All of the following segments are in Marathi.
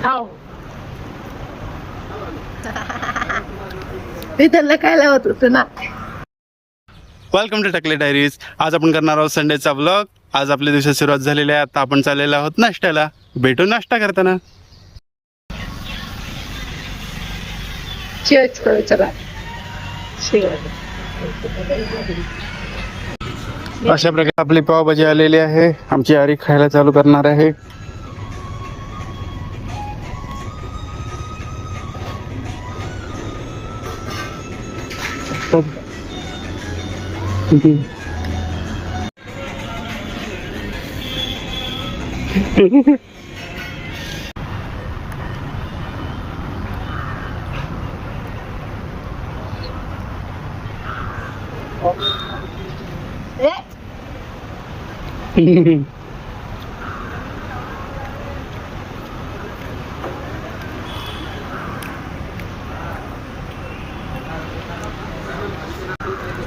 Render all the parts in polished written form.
हाव मी त्यांना काय लावत होतो ना. Welcome to Takle diaries. आज आपण करणार आहोत संडेचा व्लॉग. आज आपल्या दिवसाची सुरुवात झालेली आहे. आता आपण चाललेलो आहोत नाश्त्याला. भेटू नाश्ता करताना. चेअर्स करू चला. अशा प्रकारे आपली पावभाजी आलेली आहे. आमची आरी खायला चालू करणार आहे.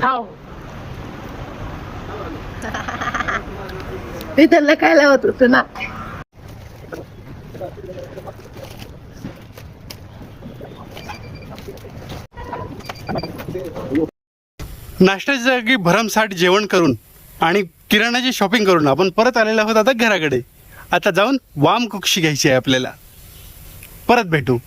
हाव मी त्यांना काय लावत होतो ना. नाश्त्याच्या जागी भरमसाठ जेवण करून आणि किराणाची शॉपिंग करून आपण परत आलेलो आहोत आता घराकडे. आता जाऊन वाम कुक्षी घ्यायची आहे आपल्याला. परत भेटू.